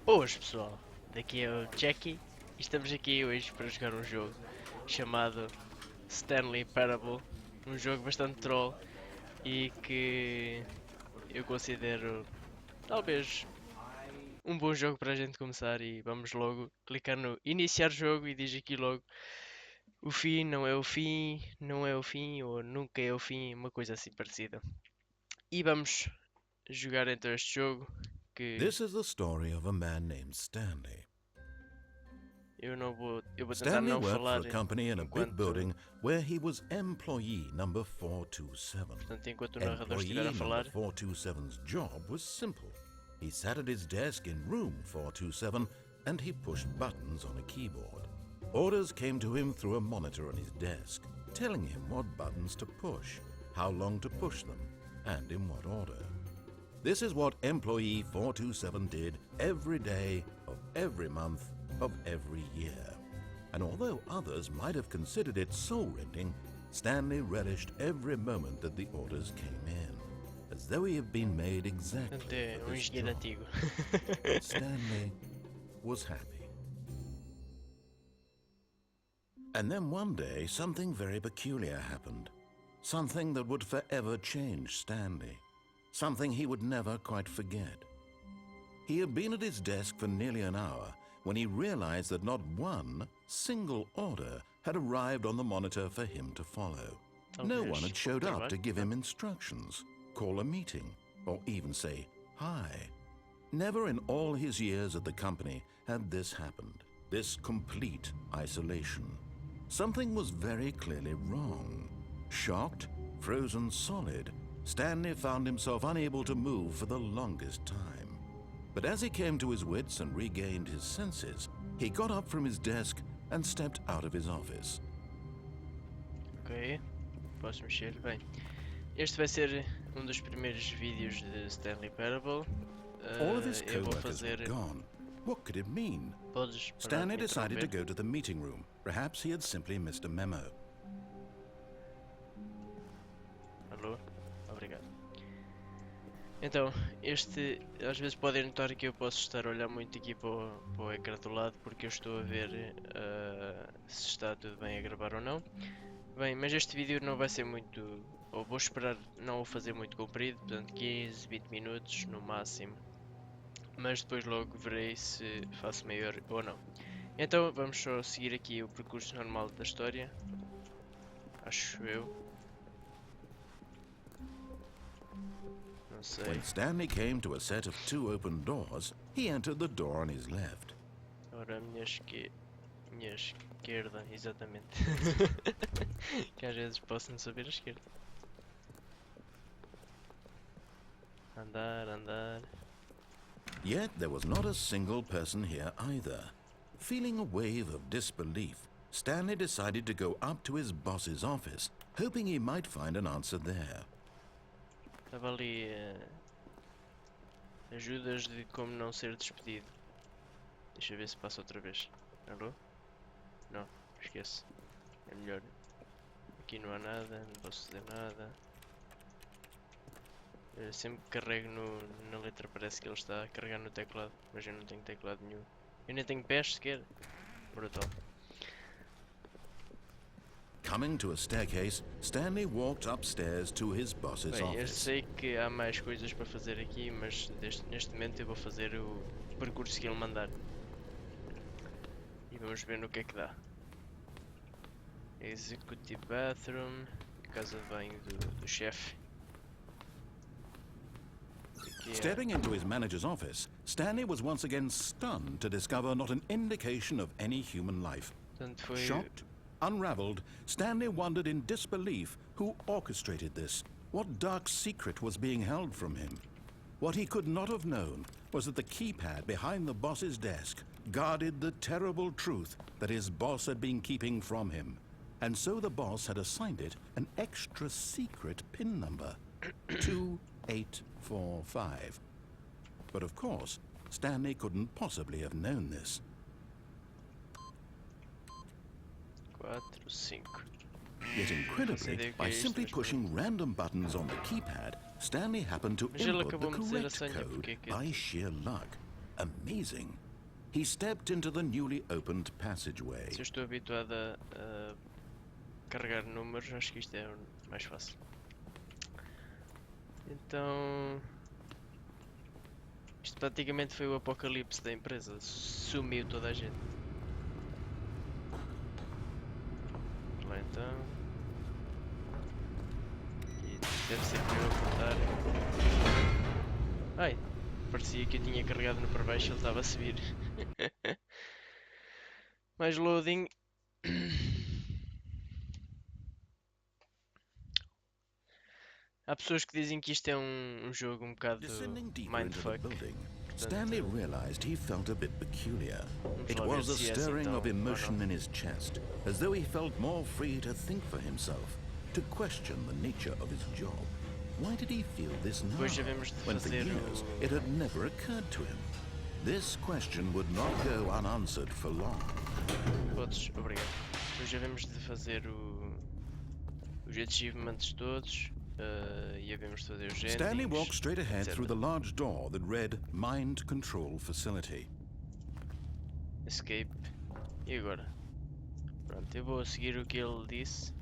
Boas pessoal, daqui é o Jackie e estamos aqui hoje para jogar um jogo chamado Stanley Parable, um jogo bastante troll e que eu considero talvez um bom jogo para a gente começar. E vamos logo clicar no iniciar jogo e diz aqui logo o fim, não é o fim, não é o fim ou nunca é o fim, uma coisa assim parecida. E vamos jogar então este jogo que This is the story of a man named Stanley. eu vou tentar Stanley não worked for falar a company in a big enquanto. building where he was employee number 427. Portanto, enquanto o narrador estiver Employee a number falar, 427's job was simple. He sat at his desk in room 427 and he pushed buttons on a keyboard. Orders came to him through a monitor on his desk, telling him what buttons to push, how long to push them, and in what order. This is what employee 427 did every day of every month of every year. And although others might have considered it soul-rending, Stanley relished every moment that the orders came in, as though he had been made exactly portanto, é for this engenheiro job. antigo. Stanley was happy. And then one day, something very peculiar happened. Something that would forever change Stanley. Something he would never quite forget. He had been at his desk for nearly an hour when he realized that not one single order had arrived on the monitor for him to follow. No one had showed up to give him instructions, call a meeting, or even say hi. Never in all his years at the company had this happened, this complete isolation. Something was very clearly wrong. Shocked, frozen solid, Stanley found himself unable to move for the longest time. But as he came to his wits and regained his senses, he got up from his desk and stepped out of his office. Ok, posso mexer. Bem, este vai ser dos primeiros vídeos de Stanley Parable. All of his Eu vou co-workers were fazer. gone. What could it mean? Podes parar de Stanley me decided to interromper? go to the meeting room. Perhaps he had simply missed a memo. Alô? Obrigado. Então, às vezes podem notar que eu posso estar a olhar muito aqui para o ecrã do lado porque eu estou a ver se está tudo bem a gravar ou não. Bem, mas este vídeo não vai ser muito, ou vou esperar não o fazer muito comprido, portanto 15, 20 minutos no máximo. Mas depois logo verei se faço maior ou não. Então vamos só seguir aqui o percurso normal da história. Acho eu. Não sei. When Stanley came to a set of two open doors, he entered the door on his left. Ora, minha esquerda, exatamente. Que às vezes posso não saber a esquerda. Andar, andar. Yet there was not a single person here either. Feeling a wave of disbelief, Stanley decided to go up to his boss's office, hoping he might find an answer there. Estava ali ajudas de como não ser despedido. Deixa eu ver se passa outra vez. Alô? Não, esquece. É melhor. Aqui não há nada, não posso dizer nada. Sempre que carrego na letra parece que ele está a carregar no teclado, mas eu não tenho teclado nenhum. Eu nem tenho pés sequer. Brutal. Coming to a staircase, Stanley walked upstairs to his boss's Bem, eu office. sei que há mais coisas para fazer aqui, mas neste momento eu vou fazer o percurso que ele mandar. E vamos ver no que é que dá. Executive Bathroom, casa de banho do chefe. Stepping into his manager's office, Stanley was once again stunned to discover not an indication of any human life. Portanto, foi Shocked, unraveled, Stanley wondered in disbelief who orchestrated this. What dark secret was being held from him? What he could not have known was that the keypad behind the boss's desk guarded the terrible truth that his boss had been keeping from him. And so the boss had assigned it an extra secret PIN number, 2845. But of course, Stanley couldn't possibly have known this. 4, 5. Yet incredibly, by simply pushing random buttons on the keypad, Stanley happened to Mas ele input the acabou-me de dizer a correct senha, code porque é que by sheer luck. Amazing. He stepped into the newly opened passageway. Se eu estou habituado a carregar números, acho que isto é mais fácil. Então... Isto praticamente foi o apocalipse da empresa. Sumiu toda a gente. Lá então... E deve ser para eu apontar. Ai! Parecia que eu tinha carregado no para baixo e ele estava a subir. Mais loading. Há pessoas que dizem que isto é um jogo um bocado Descending deeper into the mindfuck. building, Portanto, Stanley realized he felt a bit peculiar. vamos It lá ver was a se é assim stirring então, of ou emotion não. in his chest, as though he felt more free to think for himself, to question the nature of his job. Why did he feel this now, Depois devemos de when for fazer years o... it had never occurred to him? This question would not go unanswered for long. Todos, obrigado. Depois devemos de fazer os achievements todos. E devemos de fazer os endings, Stanley walked straight ahead etc. through the large door that read Mind Control Facility. Escape. E agora? Pronto, eu vou seguir o que ele disse.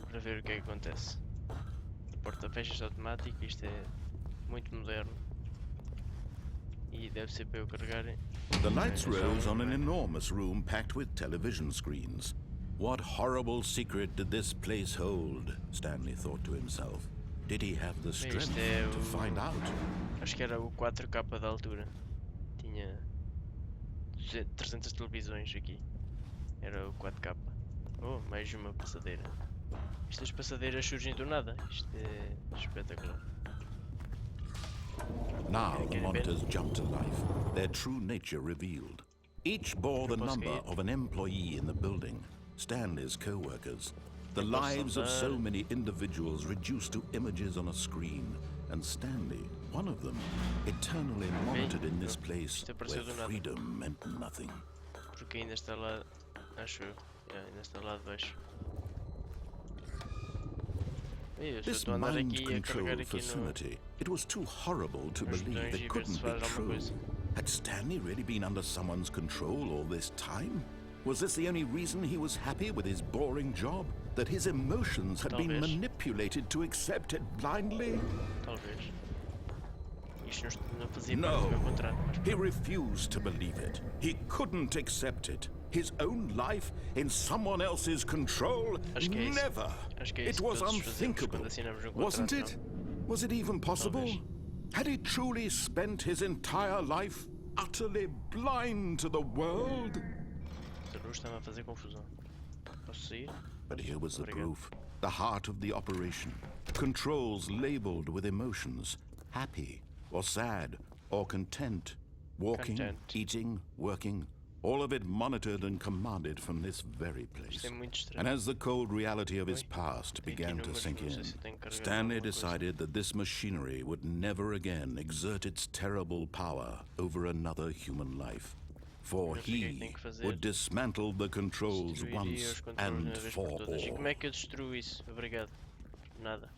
Para ver o que é que acontece. A porta fecha-se automática, isto é muito moderno. E deve ser para eu carregar. The lights rose on an enormous room packed with television screens. What horrible secret did this place hold? Stanley thought to himself. Did he have the strength to find out? Acho que era o 4K da altura. Tinha 300 televisões aqui. Era o 4K. Oh, mais uma passadeira. Estas passadeiras surgem do nada. Isto é espetacular. Now the monitors jumped to life, their true nature revealed. Each bore the number of an employee in the building, Stanley's co-workers. The lives of so many individuals reduced to images on a screen, and Stanley, one of them, eternally monitored in this place where freedom meant nothing. Porque ainda está lá, acho eu. Ainda está lá de baixo. This mind control facility, it was too horrible to believe it couldn't be true. Had Stanley really been under someone's control all this time? Was this the only reason he was happy with his boring job? That his emotions had been manipulated to accept it blindly? Talvez. Isto não fazia No, parte do meu contrato, mas he refused to believe it. He couldn't accept it. His own life in someone else's control? Never! It was unthinkable, wasn't it? Was it even possible? Had he truly spent his entire life utterly blind to the world? Está-me a fazer confusão. Posso sair? But here was the proof, the heart of the operation. Controls labeled with emotions, happy or sad or content, walking, eating, working, all of it monitored and commanded from this very place. And as the cold reality of his past began to sink in, Stanley decided that this machinery would never again exert its terrible power over another human life. For he would dismantle the controls once and for all. E como é que eu destruo isso? Obrigado. Nada.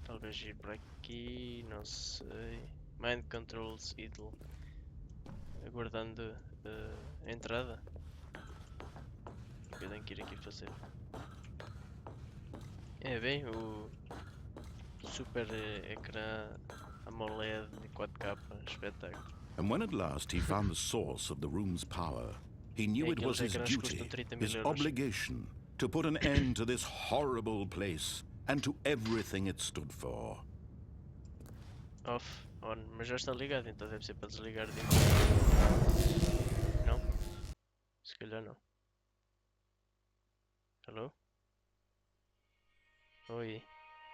Talvez ir para aqui, não sei. Mind controls idle. Aguardando a entrada. O que eu tenho que ir aqui fazer? É bem, o super ecrã AMOLED de 4K, espetáculo. And when at last he found the source of the room's power, he knew it was his duty, his obligation, to put an end to this horrible place and to everything it stood for. Off, on, mas já está ligado, então deve ser para desligar de Não? Se calhar não. Alô? Oi,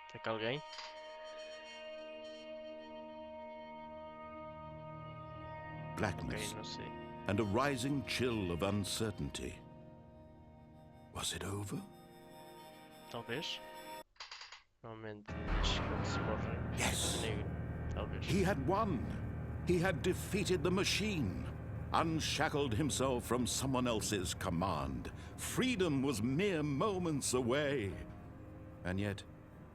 está cá alguém? Blackness and a rising chill of uncertainty. Was it over? Talvez. Normalmente se morre. Yes. Talvez. He had won. He had defeated the machine, unshackled himself from someone else's command. Freedom was mere moments away. And yet,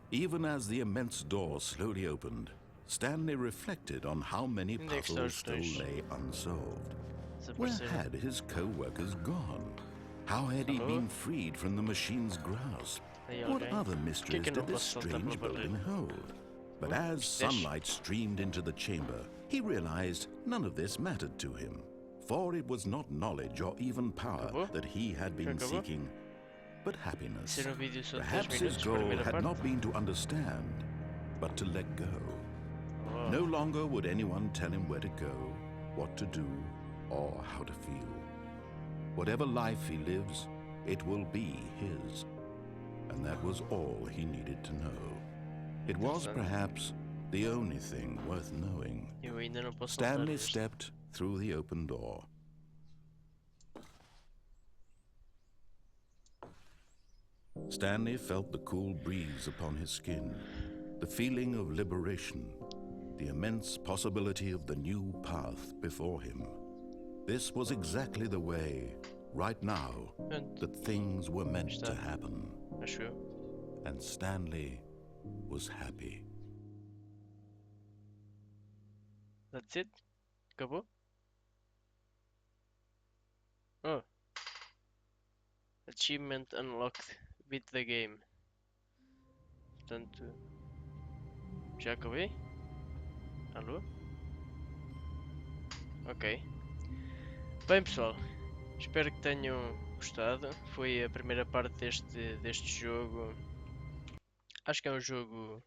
even as the immense door slowly opened, Stanley reflected on how many Onde é que estão puzzles os still dois? lay unsolved. Where Desapareceram. had his co-workers gone? How had he Alô? been freed from the machine's grasp? Aí What alguém? other Porquê mysteries que eu não did this posso saltar pela strange building barreira? hold? But as Isto desce? sunlight streamed into the chamber, he realized none of this mattered to him. For it was not knowledge or even power Acabou? that he had been acabou? seeking, but happiness. Ser um vídeo só de 10 Perhaps his minutos, goal primeira had parte. not been to understand, but to let go. Oh, No longer would anyone tell him where to go, what to do, or how to feel. Whatever life he lives, it will be his. And that was all he needed to know. It was Interessante. perhaps the only thing worth knowing. Eu ainda não posso saltar Stanley neste. stepped through the open door. Stanley felt the cool breeze upon his skin, the feeling of liberation, the immense possibility of the new path before him. This was exactly the way, right now, Onde? that things were meant Está. to happen. Acho eu. And Stanley was happy. That's it? Acabou? Oh. Achievement unlocked. Beat the game. Portanto. Já acabei? Alô? Ok. Bem pessoal, espero que tenham gostado. Foi a primeira parte deste jogo. Acho que é um jogo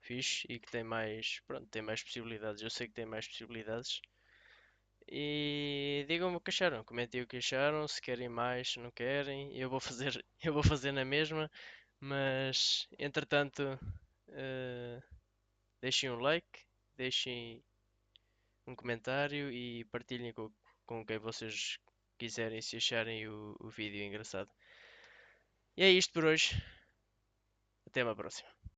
fixe e que tem mais, pronto, tem mais possibilidades. Eu sei que tem mais possibilidades. E digam-me o que acharam, comentem o que acharam, se querem mais, se não querem. Eu vou fazer, eu vou fazer na mesma, mas entretanto, eh, deixem um like, deixem um comentário e partilhem com quem vocês quiserem se acharem o vídeo engraçado. E é isto por hoje. Até uma próxima.